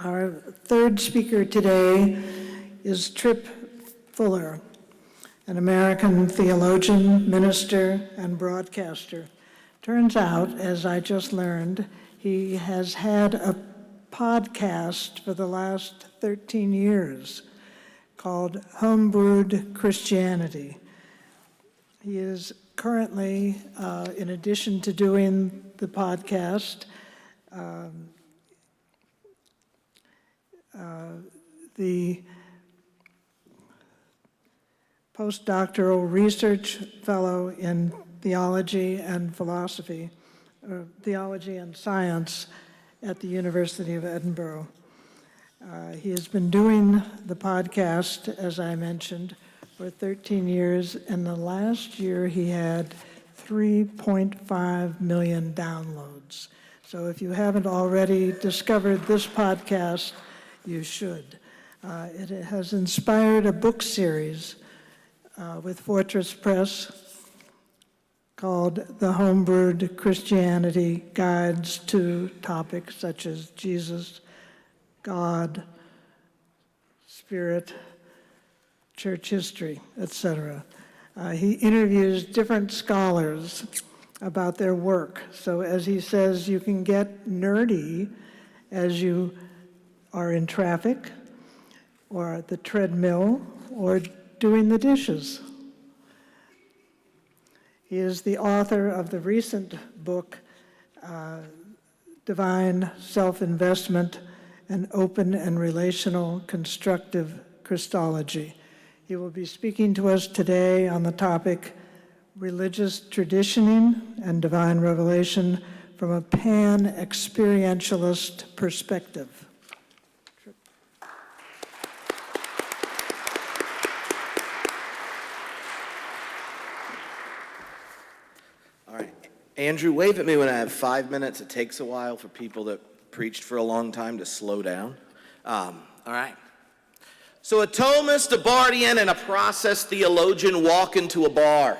Our third speaker today is Tripp Fuller, an American theologian, minister, and broadcaster. Turns out, as I just learned, he has had a podcast for the last 13 years called Homebrewed Christianity. He is currently, in addition to doing the podcast, the postdoctoral research fellow in theology and philosophy, theology and science at the University of Edinburgh. He has been doing the podcast, as I mentioned, for 13 years, and the last year he had 3.5 million downloads. So if you haven't already discovered this podcast, you should. It has inspired a book series with Fortress Press called The Homebrewed Christianity Guides to Topics such as Jesus, God, Spirit, church history, etc. He interviews different scholars about their work. So as he says, you can get nerdy as you are in traffic or at the treadmill or doing the dishes. He is the author of the recent book, Divine Self-Investment, an Open and Relational Constructive Christology. He will be speaking to us today on the topic, Religious Traditioning and Divine Revelation from a Panexperientialist Perspective. All right. Andrew, wave at me when I have 5 minutes. It takes a while for people that preached for a long time to slow down. All right. So a Thomist, a Bardian, and a process theologian walk into a bar.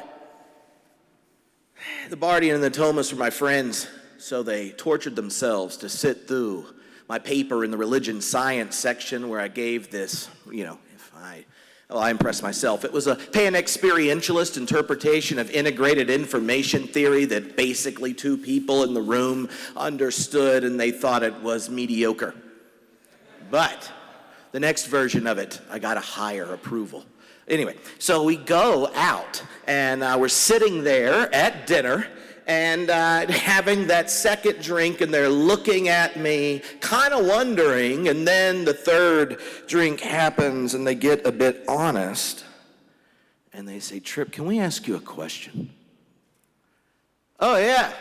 The Bardian and the Thomist were my friends, so they tortured themselves to sit through my paper in the religion science section where I gave this, I impressed myself. It was a Panexperientialist interpretation of integrated information theory that basically two people in the room understood and they thought it was mediocre. But the next version of it, I got a higher approval. Anyway, so we go out, and we're sitting there at dinner, and having that second drink, and they're looking at me, kind of wondering, and then the third drink happens, and they get a bit honest, and they say, Tripp, can we ask you a question? Oh, yeah.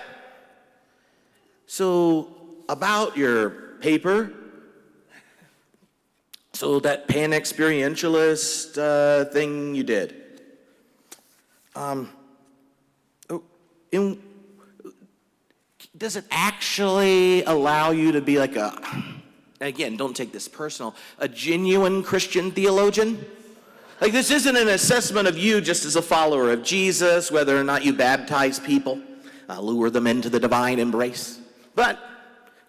So, about your paper, so that Panexperientialist thing you did, does it actually allow you to be like again, don't take this personal, a genuine Christian theologian? Like, this isn't an assessment of you just as a follower of Jesus, whether or not you baptize people, lure them into the divine embrace. But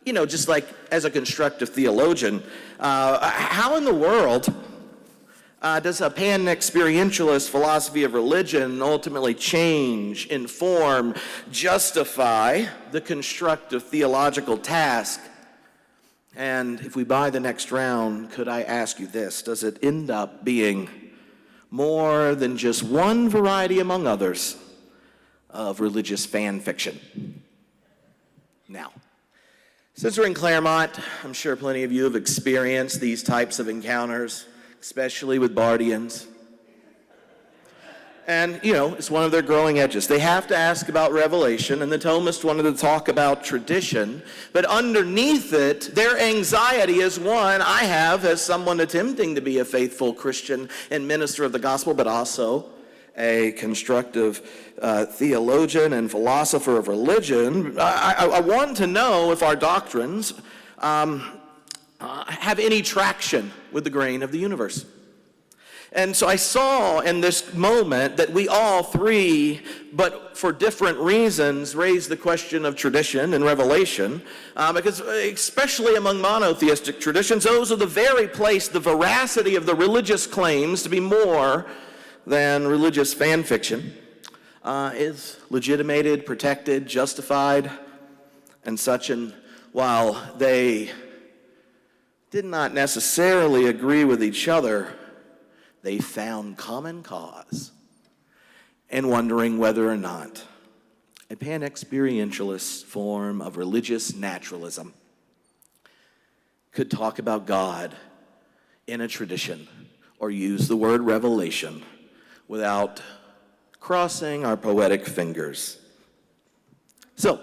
just like as a constructive theologian, how in the world does a Panexperientialist philosophy of religion ultimately change, inform, justify the constructive theological task? And if we buy the next round, could I ask you this? Does it end up being more than just one variety among others of religious fan fiction? Now, since we're in Claremont, I'm sure plenty of you have experienced these types of encounters, especially with Bardians. And, it's one of their growing edges. They have to ask about revelation, and the Thomist wanted to talk about tradition, but underneath it, their anxiety is one I have as someone attempting to be a faithful Christian and minister of the gospel, but also a constructive theologian and philosopher of religion. I want to know if our doctrines have any traction with the grain of the universe. And so I saw in this moment that we all three, but for different reasons, raised the question of tradition and revelation, because especially among monotheistic traditions, those are the very place the veracity of the religious claims to be more than religious fan fiction is legitimated, protected, justified, and such. And while they did not necessarily agree with each other, they found common cause in wondering whether or not a Panexperientialist form of religious naturalism could talk about God in a tradition or use the word revelation without crossing our poetic fingers. So,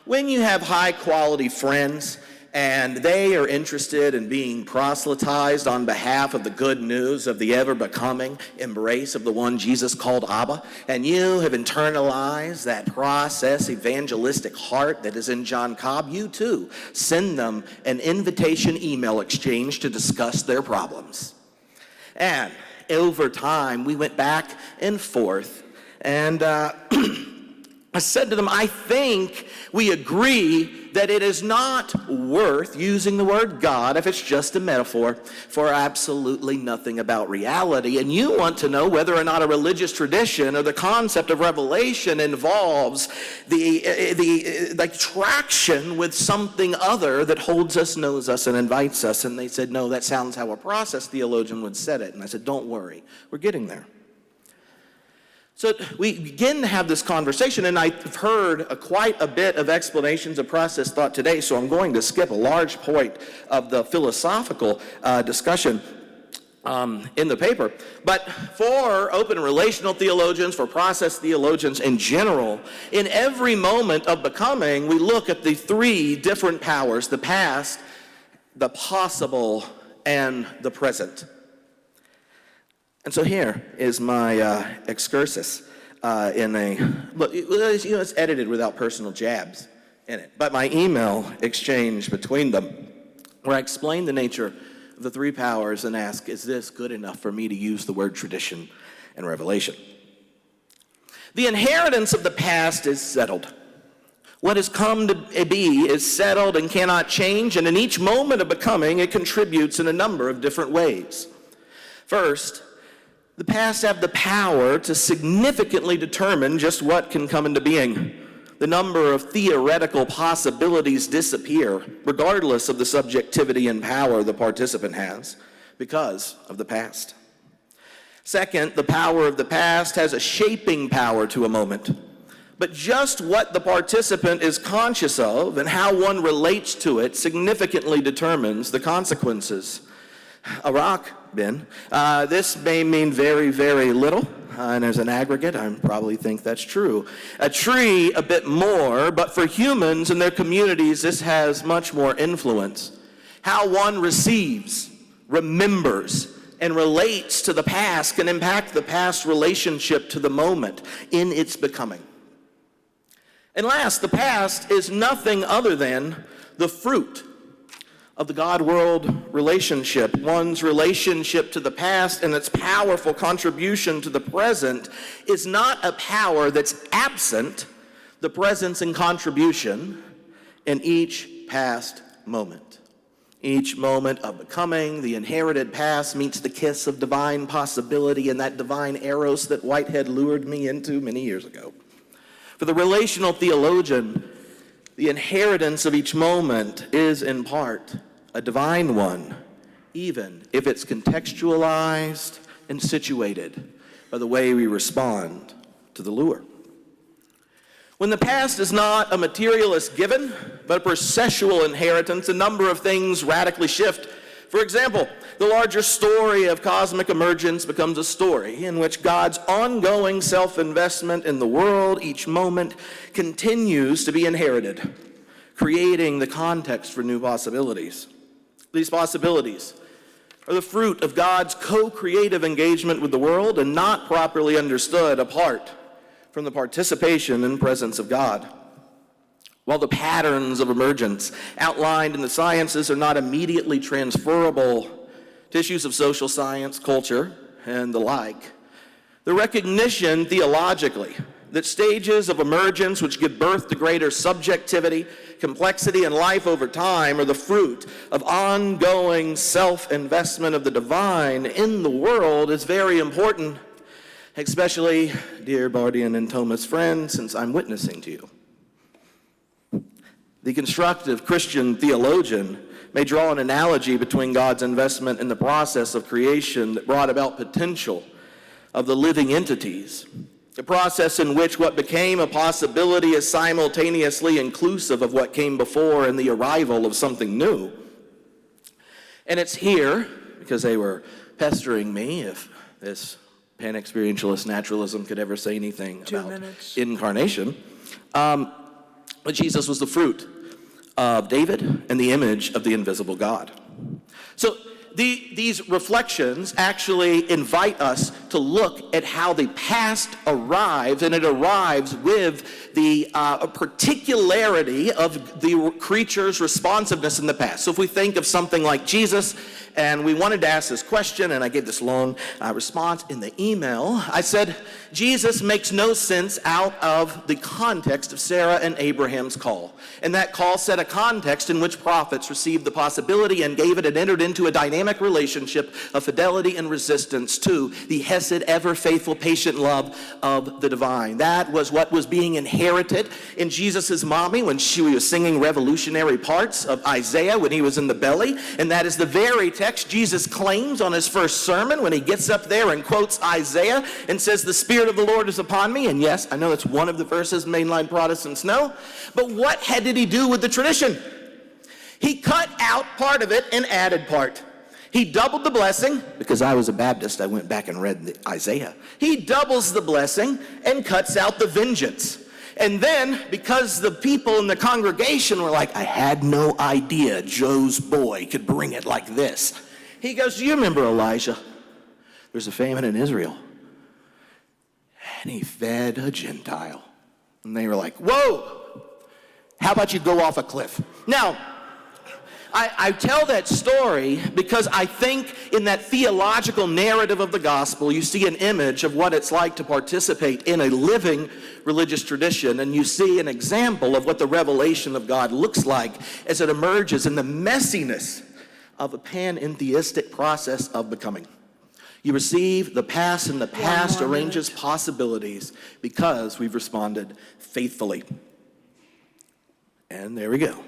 when you have high-quality friends and they are interested in being proselytized on behalf of the good news of the ever-becoming embrace of the one Jesus called Abba, and you have internalized that process evangelistic heart that is in John Cobb, you too send them an invitation email exchange to discuss their problems. And over time, we went back and forth, and I said to them, I think we agree that it is not worth using the word God if it's just a metaphor for absolutely nothing about reality. And you want to know whether or not a religious tradition or the concept of revelation involves the traction with something other that holds us, knows us, and invites us. And they said, no, that sounds how a process theologian would set it. And I said, don't worry, we're getting there. So we begin to have this conversation, and I've heard quite a bit of explanations of process thought today, so I'm going to skip a large point of the philosophical discussion in the paper. But for open relational theologians, for process theologians in general, in every moment of becoming, we look at the three different powers: the past, the possible, and the present. And so here is my excursus it's edited without personal jabs in it, but my email exchange between them, where I explain the nature of the three powers and ask, is this good enough for me to use the word tradition and revelation? The inheritance of the past is settled. What has come to be is settled and cannot change, and in each moment of becoming, it contributes in a number of different ways. First, the past have the power to significantly determine just what can come into being. The number of theoretical possibilities disappear, regardless of the subjectivity and power the participant has, because of the past. Second, the power of the past has a shaping power to a moment. But just what the participant is conscious of and how one relates to it significantly determines the consequences. A rock, Ben. This may mean very, very little, and as an aggregate, I probably think that's true. A tree, a bit more, but for humans and their communities, this has much more influence. How one receives, remembers, and relates to the past can impact the past relationship to the moment in its becoming. And last, the past is nothing other than the fruit of the God-world relationship. One's relationship to the past and its powerful contribution to the present is not a power that's absent the presence and contribution in each past moment. Each moment of becoming, the inherited past meets the kiss of divine possibility and that divine eros that Whitehead lured me into many years ago. For the relational theologian, the inheritance of each moment is in part a divine one, even if it's contextualized and situated by the way we respond to the lure. When the past is not a materialist given, but a processual inheritance, a number of things radically shift. For example, the larger story of cosmic emergence becomes a story in which God's ongoing self-investment in the world each moment continues to be inherited, creating the context for new possibilities. These possibilities are the fruit of God's co-creative engagement with the world and not properly understood apart from the participation and presence of God. While the patterns of emergence outlined in the sciences are not immediately transferable tissues of social science, culture, and the like, the recognition theologically that stages of emergence which give birth to greater subjectivity, complexity, and life over time are the fruit of ongoing self-investment of the divine in the world is very important, especially, dear Bardian and Thomas friends, since I'm witnessing to you. The constructive Christian theologian may draw an analogy between God's investment in the process of creation that brought about potential of the living entities, a process in which what became a possibility is simultaneously inclusive of what came before and the arrival of something new. And it's here, because they were pestering me if this Panexperientialist naturalism could ever say anything about incarnation, but Jesus was the fruit of David and the image of the invisible God. So these reflections actually invite us to look at how the past arrives, and it arrives with the particularity of the creature's responsiveness in the past. So if we think of something like Jesus, and we wanted to ask this question, and I gave this long response in the email, I said, Jesus makes no sense out of the context of Sarah and Abraham's call. And that call set a context in which prophets received the possibility and gave it and entered into a dynamic relationship of fidelity and resistance to the hesed, ever faithful, patient love of the divine. That was what was being inherited in Jesus' mommy when she was singing revolutionary parts of Isaiah when he was in the belly. And that is the very text Jesus claims on his first sermon when he gets up there and quotes Isaiah and says, "The Spirit of the Lord is upon me." And yes, I know that's one of the verses mainline Protestants know, but what did he do with the tradition? He cut out part of it and added part. He doubled the blessing. Because I was a Baptist, I went back and read Isaiah. He doubles the blessing and cuts out the vengeance. And then, because the people in the congregation were like, "I had no idea Joe's boy could bring it like this," he goes, "Do you remember Elijah? There's a famine in Israel. And he fed a Gentile." And they were like, "Whoa, how about you go off a cliff?" Now, I tell that story because I think in that theological narrative of the gospel, you see an image of what it's like to participate in a living religious tradition, and you see an example of what the revelation of God looks like as it emerges in the messiness of a panentheistic process of becoming. You receive the past, and the past arranges possibilities because we've responded faithfully. And there we go.